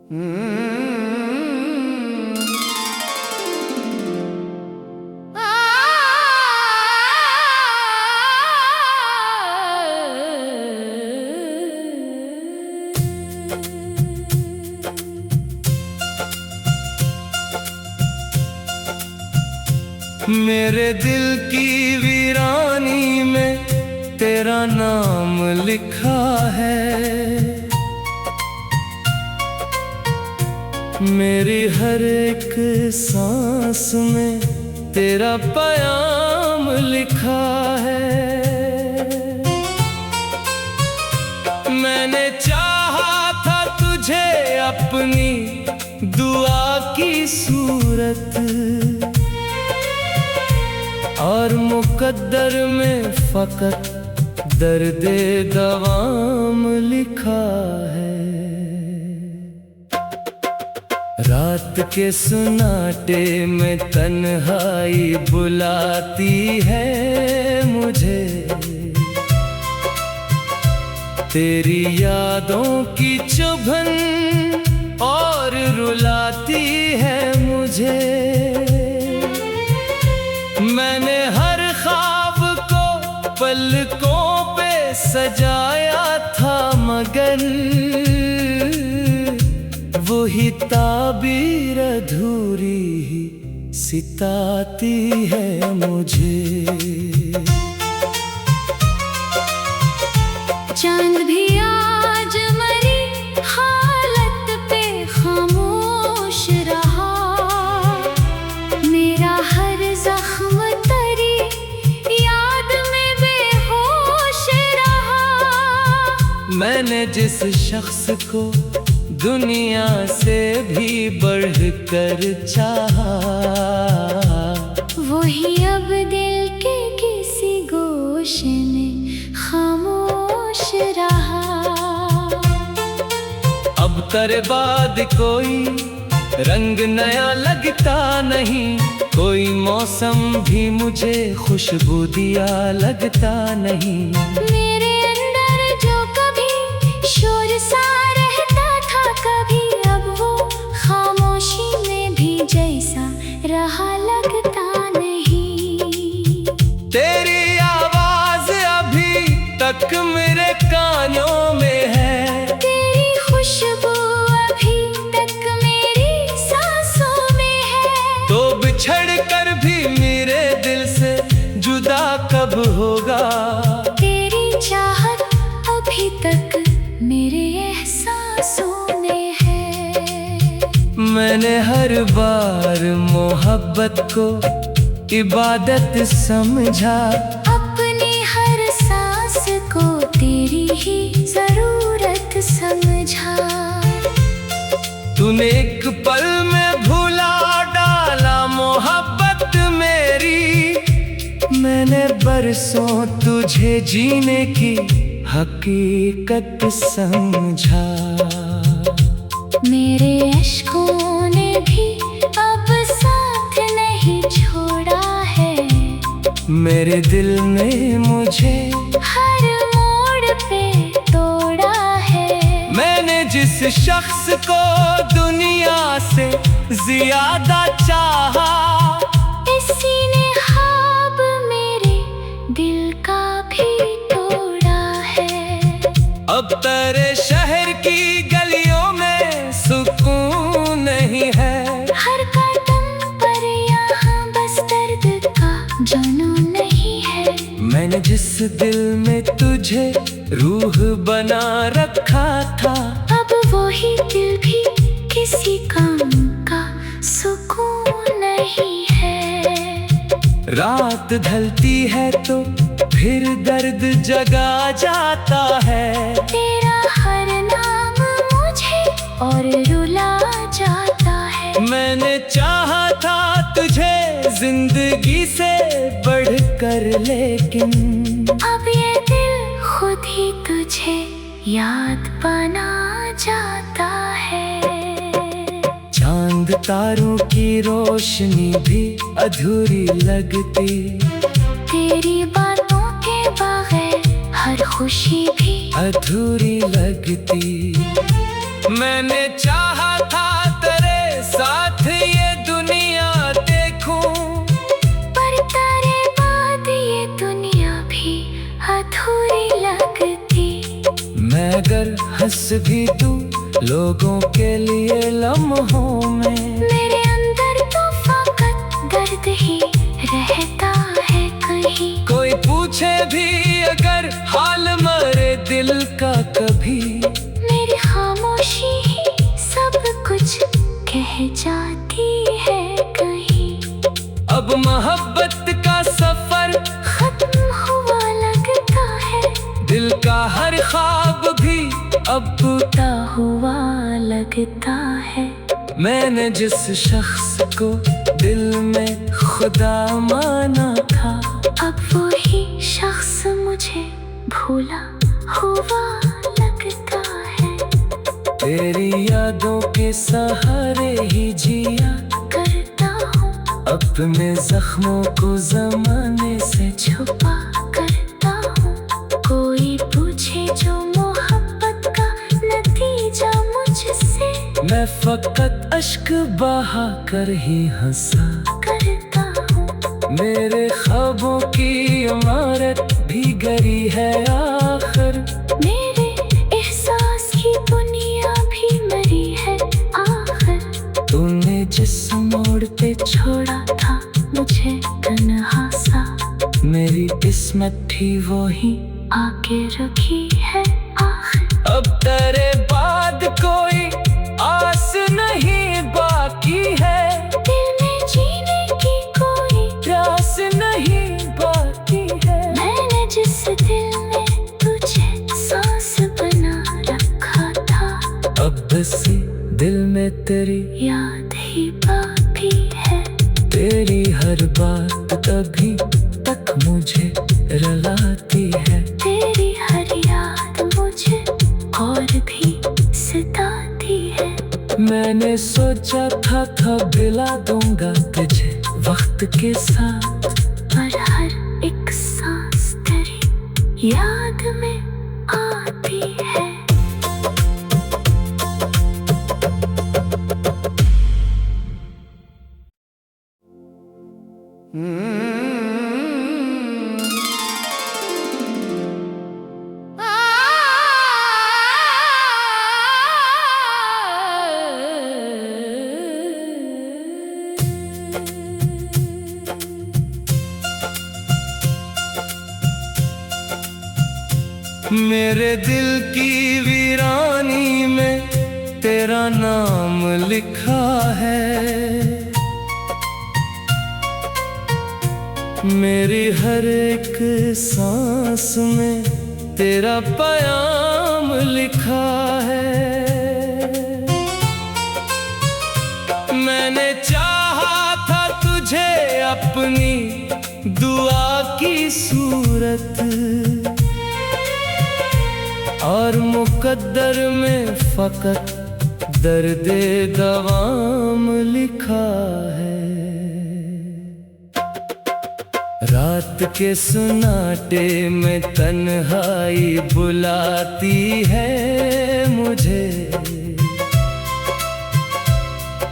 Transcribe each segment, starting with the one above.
मेरे दिल की वीरानी में तेरा नाम लिखा है। मेरी हर एक सांस में तेरा पैगाम लिखा है। मैंने चाहा था तुझे अपनी दुआ की सूरत, और मुकद्दर में फकत दर्दे दवाम लिखा है। रात के सुनाटे में तन्हाई बुलाती है मुझे, तेरी यादों की चुभन और रुलाती है मुझे। मैंने हर ख्वाब को पलकों पे सजाया था, मगर वही ताबीर अधूरी ही सिताती है मुझे। चांद भी आज मरी हालत पे खामोश रहा, मेरा हर जख्म तरी याद में बेहोश रहा। मैंने जिस शख्स को दुनिया से भी बढ़कर चाहा, वही अब दिल के किसी गोशे में खामोश रहा। अब तेरे बाद कोई रंग नया लगता नहीं, कोई मौसम भी मुझे खुशबू दिया लगता नहीं। मेरे अंदर जो कभी शोर सा रहता था, कभी अब वो खामोशी में भी जैसा रहा लगता नहीं। तेरी आवाज अभी तक मेरे कानों में है, तेरी खुशबू अभी तक मेरी सांसों में है। तो बिछड़ कर भी मेरे दिल से जुदा कब होगा, तेरी चाहत अभी तक मेरे एहसासों में है। मैंने हर बार मोहब्बत को इबादत समझा, अपनी हर सांस को तेरी ही जरूरत समझा। तूने एक पल में भुला डाला मोहब्बत मेरी, मैंने बरसों तुझे जीने की हकीकत समझा। मेरे अश्कों ने भी अब साथ नहीं छोड़ा है, मेरे दिल ने मुझे हर मोड़ पे तोड़ा है। मैंने जिस शख्स को दुनिया से ज्यादा चाहा, इसी ने ख्वाब मेरे दिल का भी तोड़ा है। अब तेरे शहर की गलियों में सुकून नहीं है, हर कदम पर यहाँ बस दर्द का जुनून नहीं है। मैंने जिस दिल में तुझे रूह बना रखा था, अब वही दिल भी किसी काम का सुकून नहीं है। रात ढलती है तो फिर दर्द जगा जाता है, तेरा हर नाम मुझे और रुला जाता है। मैंने चाहा था तुझे जिंदगी से बढ़कर, लेकिन अब ये दिल खुद ही तुझे याद बना जाता है। चांद तारों की रोशनी भी अधूरी लगती, तेरी बातों के बगैर हर खुशी भी अधूरी लगती। मैंने चाहा हंस भी तू लोगों के लिए लम्हों में। मेरे अंदर तो फकत दर्द ही रहता है कहीं। कोई पूछे भी अगर हाल मरे दिल का कभी, मेरी खामोशी ही सब कुछ कह जाती है कहीं। अब मोहब्बत का सफर खत्म हुआ लगता है, दिल का हर ख्वाब भी अब टूटा हुआ लगता है। मैंने जिस शख्स को दिल में खुदा माना था, अब वही शख्स मुझे भूला हुआ लगता है। तेरी यादों के सहारे ही जिया करता हूँ, अपने जख्मों को जमाने से छुपा करता हूँ। कोई पूछे जो मोहब्बत का नतीजा मुझसे, मैं फकत अश्क बहा कर ही हंसा करता हूँ। मेरे ख्वाबों की इमारत भी गरी है आखिर, मेरे एहसास की दुनिया भी मरी है आखिर। तूने जिस मोड़ पे छोड़ा था मुझे तन्हा सा, मेरी किस्मत थी वो ही आके रखी है आखिर। अब तेरे बाद कोई आस नहीं बाकी है, दिल में जीने की कोई प्यास नहीं बाकी है। मैंने जिस दिल में तुझे सांस बना रखा था, अब बस दिल में तेरी याद ही बाकी है। तेरी हर बात अभी तक मुझे रुलाती है। तेरी हर याद मुझे और भी सताती है। मैंने सोचा था दिला दूंगा तुझे वक्त के साथ, पर हर एक सांस तेरी याद में आती है। मेरे दिल की वीरानी में तेरा नाम लिखा है, मेरी हर एक सांस में तेरा पैगाम लिखा है। मैंने चाहा था तुझे अपनी दुआ की सूरत, और मुकद्दर में फकत दर्दे दवाम लिखा है। रात के सुनाटे में तन्हाई बुलाती है मुझे,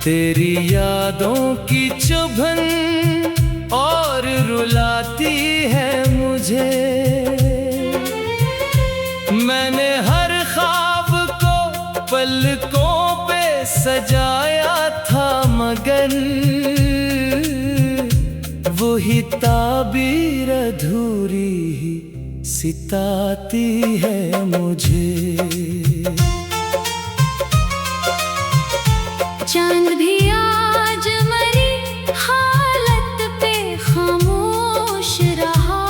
तेरी यादों की चुभन और रुलाती है मुझे। मैंने हर ख्वाब को पलकों पे सजाया था, मगर वही ताबीर अधूरी ही सिताती है मुझे। चांद भी आज मरी हालत पे खामोश रहा,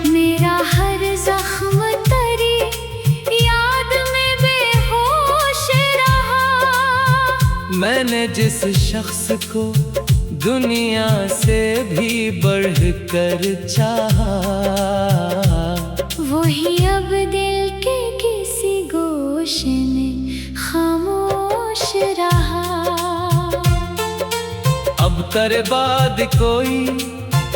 मेरा हर जख्म तेरी याद में बेहोश रहा। मैंने जिस शख्स को दुनिया से भी बढ़कर चाहा, वही अब दिल के किसी गोशे में खामोश रहा। अब तेरे बाद कोई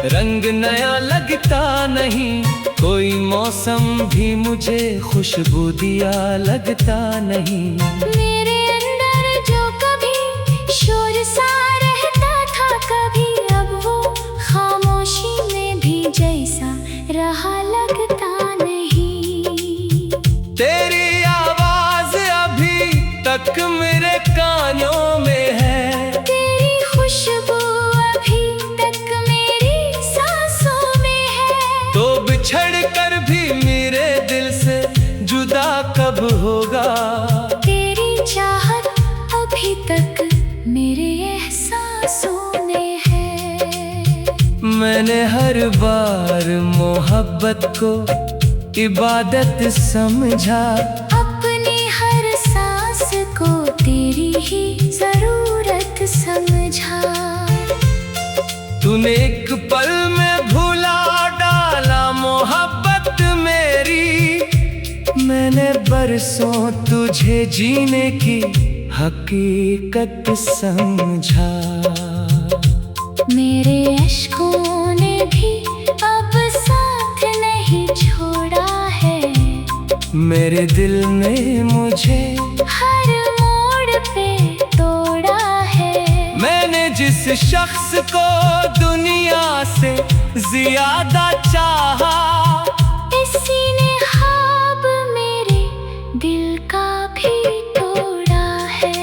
रंग नया लगता नहीं, कोई मौसम भी मुझे खुशबू दिया लगता नहीं। मेरे अंदर जो कभी शोर सा रहता था, कभी अब वो खामोशी में भी जैसा रहा लगता नहीं। तेरी तक मेरे कानों में है। तेरी खुशबू अभी तक मेरी सांसों में है। तो बिछड़ कर भी मेरे दिल से जुदा कब होगा? तेरी चाहत अभी तक मेरे एहसासों में है। मैंने हर बार मोहब्बत को इबादत समझा। अपनी हर सांस को तेरी ही जरूरत समझा। तूने एक पल में भुला डाला मोहब्बत मेरी। मैंने बरसों तुझे जीने की हकीकत समझा। मेरे अश्कों ने भी अब साथ नहीं छोड़ा है। मेरे दिल ने मुझे हर मोड़ पे तोड़ा है। मैंने जिस शख्स को दुनिया से ज्यादा चाहा, इसी ने ख्वाब मेरे दिल का भी तोड़ा है।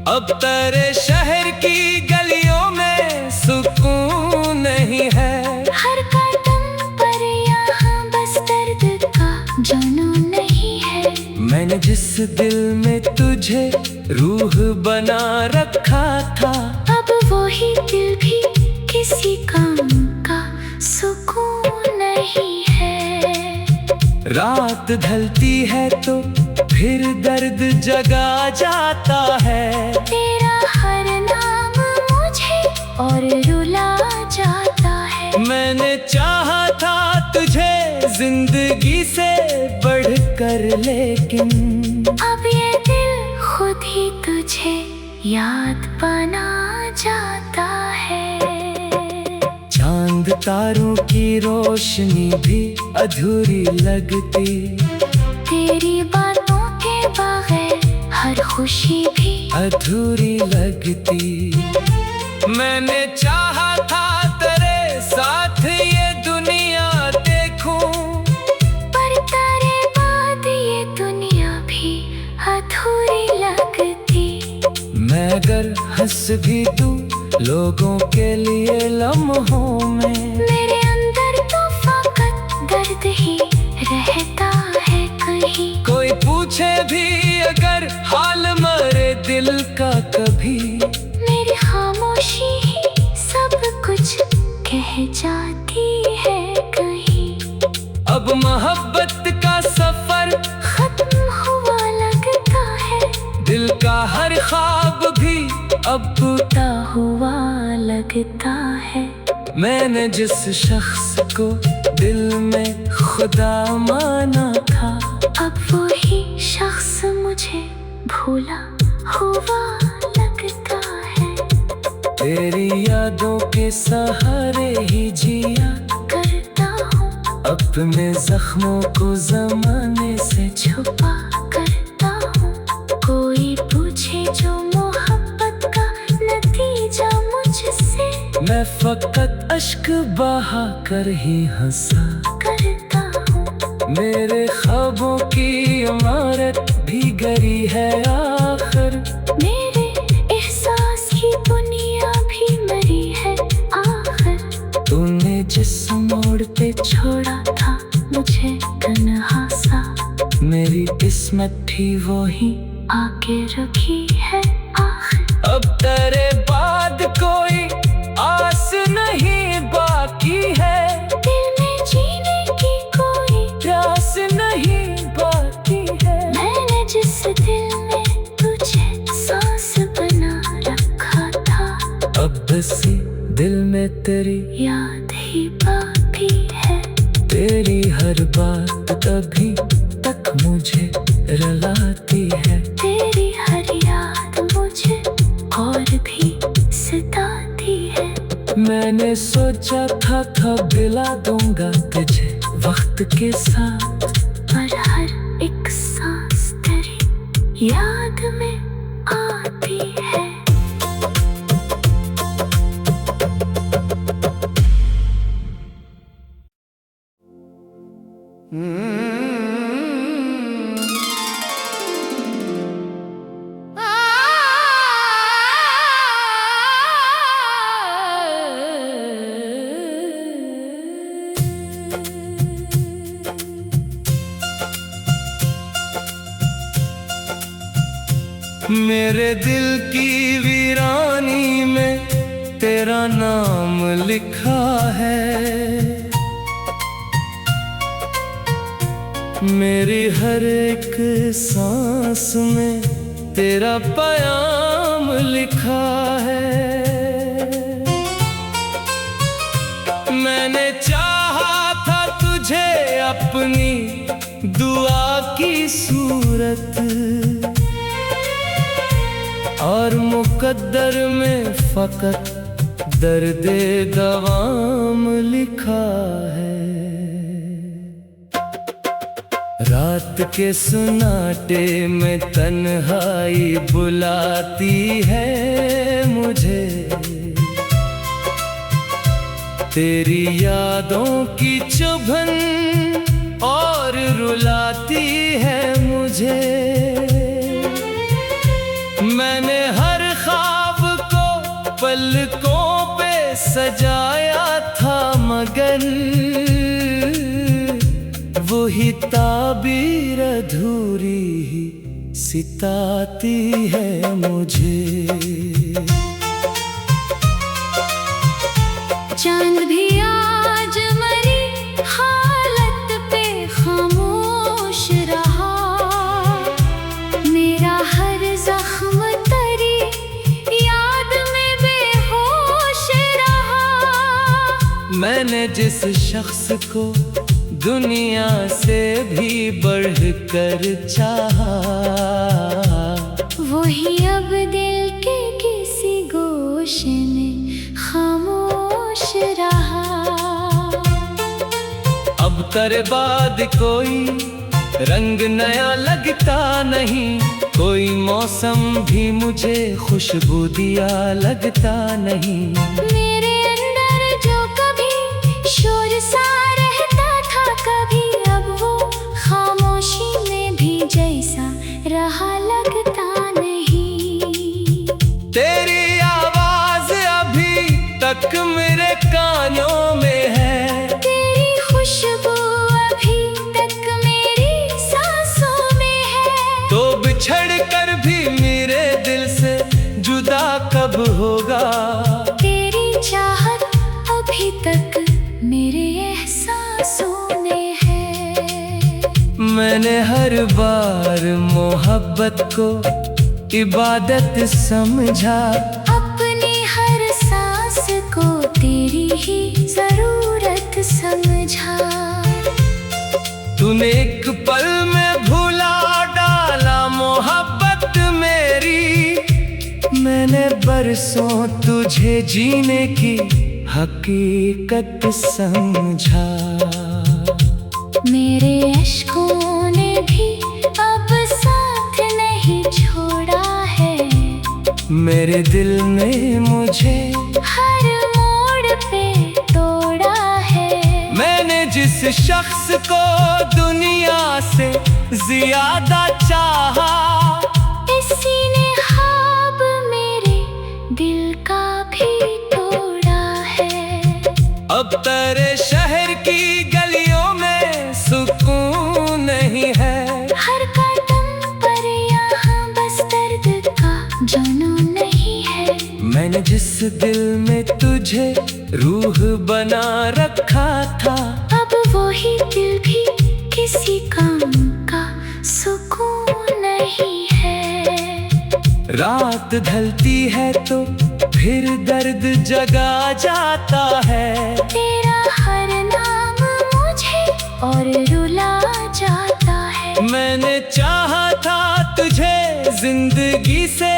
अब तेरे शहर की गलियों में सुकून नहीं है। हर कदम पर यहाँ बस दर्द का जुनून नहीं है। मैंने जिस दिल में तुझे रूह बना रखा था, अब वही दिल भी किसी काम का सुकून नहीं है। रात ढलती है तो फिर दर्द जगा जाता है। तेरा हर नाम मुझे और रुला जाता है। मैंने चाहा था तुझे जिंदगी से बढ़कर, लेकिन अब ये दिल खुद ही तुझे याद बना जाता है। चांद तारों की रोशनी भी अधूरी लगती। तेरी बातों के बगैर हर खुशी भी अधूरी लगती। मैंने चाहा था तेरे साथ ये दुनिया देखूं, पर तेरे बाद ये दुनिया भी अधूरी लगती। मैं अगर हंस भी दूं लोगों के लिए लम्हों में, मेरे अंदर तो फकत दर्द ही रहता है कहीं। कोई पूछे भी अगर हाल मरे दिल का कभी, मेरी खामोशी ही सब कुछ कह जाती है कहीं। अब मोहब्बत का सफर खत्म हुआ लगता है। दिल का हर ख्वाब भी अब टूटा हुआ लगता है। मैंने जिस शख्स को दिल में खुदा माना था, अब वही शख्स मुझे भूला हुआ लगता है। तेरी यादों के सहारे ही जिया करता हूँ अपने जख्मों को जमाने से छुपा करता हूँ। कोई पूछे जो मोहब्बत का नतीजा मुझसे, मैं फकत अश्क बहा कर ही हंसा करता हूँ। मेरे ख्वाबों की इमारत भी गरी है आखिर। मेरे एहसास की दुनिया भी मरी है आखिर। तूने जिस मोड़ पे छोड़ा था मुझे तन्हा सा, मेरी किस्मत थी वो ही आके रखी है आखिर। अब तेरे बाद कोई आस नहीं बाकी है। दिल में जीने की कोई प्यास नहीं बाकी है। मैंने जिस दिल में तुझे सांस बना रखा था, अब बसी दिल में तेरी याद ही बाकी है। तेरी हर बात अभी तक मुझे रुलाती है। तेरी हर याद मुझे और भी सताती है। मैंने सोचा था दिला दूंगा तुझे वक्त के साथ, पर हर एक सांस तेरी याद में आती है। मेरे दिल की वीरानी में तेरा नाम लिखा है। मेरी हर एक सांस में तेरा पैगाम लिखा है। मैंने चाहा था तुझे अपनी दुआ की सूरत, और मुकद्दर में फकत दर्दे दवाम लिखा है। रात के सुनाटे में तन्हाई बुलाती है मुझे, तेरी यादों की चुभन और रुलाती है मुझे। मैंने हर ख्वाब को पलकों पे सजाया था, मगर वही ताबीर अधूरी ही सिताती है मुझे। चांद भी आज मरी हालत पे खामोश रहा, मेरा हर जख्म तरी याद में बेहोश रहा। मैंने जिस शख्स को दुनिया से भी बढ़कर चाहा, वही अब दिल के किसी गोशे में खामोश रहा। अब तेरे बाद कोई रंग नया लगता नहीं, कोई मौसम भी मुझे खुशबू दिया लगता नहीं। मेरे अंदर जो कभी शोर सा रहता था, कभी अब वो खामोशी में भी जैसा रहा लगता नहीं। तेरी आवाज अभी तक मेरे कानों में है, तेरी खुशबू अभी तक मेरी सांसों में है। तो बिछड़ कर भी मेरे दिल से जुदा कब होगा, तेरी चाहत अभी तक मेरे एहसासों में है। मैंने हर बार मोहब्बत को इबादत समझा, अपनी हर सांस को तेरी ही जरूरत समझा। तूने एक पल में भुला डाला मोहब्बत मेरी, मैंने बरसों तुझे जीने की हकीकत समझा। मेरे अश्कों ने भी अब साथ नहीं छोड़ा है, मेरे दिल ने मुझे हर मोड़ पे तोड़ा है। मैंने जिस शख्स को दुनिया से ज्यादा चाहा, इसी ने ख्वाब मेरे दिल का भी तोड़ा है। अब तेरे शहर की गलियों में सुकून नहीं है, हर कदम पर यहाँ बस दर्द का जुनून नहीं है। मैंने जिस दिल में तुझे रूह बना रखा था, अब वही दिल भी किसी काम का सुकून नहीं है। रात ढलती है तो फिर दर्द जगा जाता है, तेरा हर नाम मुझे और रुला जाता है। मैंने चाहा था तुझे जिंदगी से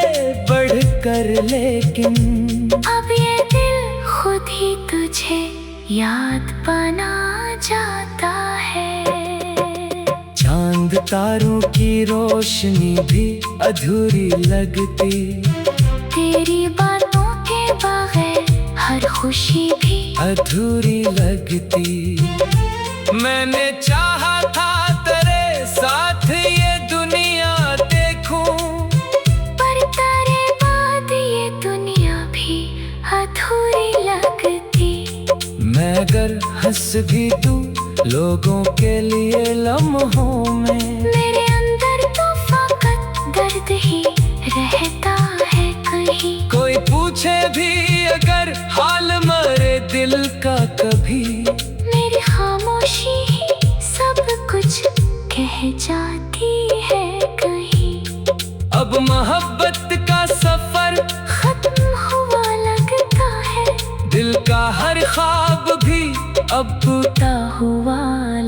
बढ़कर, लेकिन अब ये दिल खुद ही तुझे याद बना जाता है। चांद तारों की रोशनी भी अधूरी लगती, तेरी बातों के बगैर हर खुशी भी अधूरी लगती। मैंने चाहा था तेरे साथ ये दुनिया देखूं, पर तेरे बाद ये दुनिया भी अधूरी लगती। मैं अगर हंस भी दूं लोगों के लिए लम्हों में, मेरे अंदर तो फकत दर्द ही अब मोहब्बत का सफर खत्म हुआ लगता है, दिल का हर ख्वाब भी अब टूटा हुआ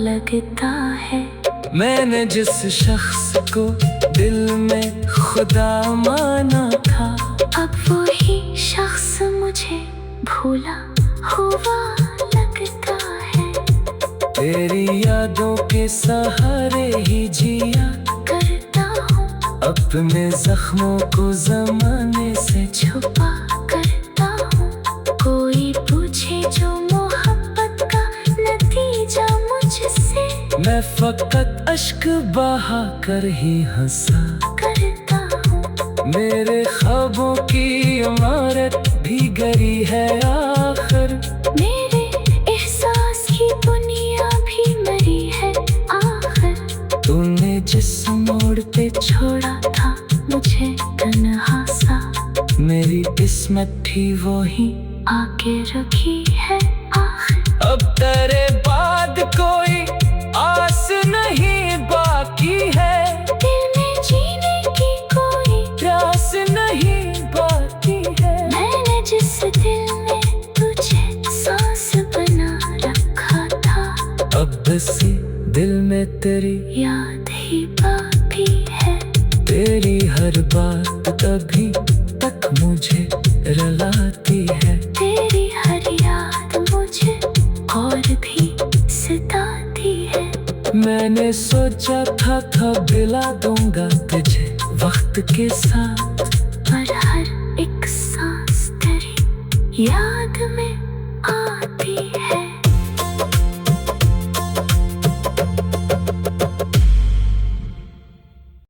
लगता है। मैंने जिस शख्स को दिल में खुदा माना था, अब वही शख्स मुझे भूला हुआ लगता है। तेरी यादों के सहारे ही जिया करता हूँ अपने जख्मों को जमाने से छुपा करता हूँ। कोई पूछे जो मोहब्बत का नतीजा मुझसे, मैं फकत अश्क बहा कर ही हंसा करता हूँ। मेरे ख्वाबों की इमारत भी गरी है आखिर, मेरे एहसास की दुनिया भी मरी है आखिर। तूने जिस मोड़ पे छोड़ा था मुझे तन्हा सा, मेरी किस्मत थी वो ही आके रखी है आखिर। अब तेरे बाद कोई आस नहीं बाकी है, दिल में जीने की कोई प्यास नहीं बाकी है। मैंने जिस दिल में तुझे सांस बना रखा था, अब बसी दिल में तेरी याद ही बाकी है। तेरी हर बात कभी तक मुझे रुलाती है, तेरी हर याद मुझे और भी सताती है। मैंने सोचा था दिला दूंगा तुझे वक्त के साथ, पर हर एक सांस तेरी याद में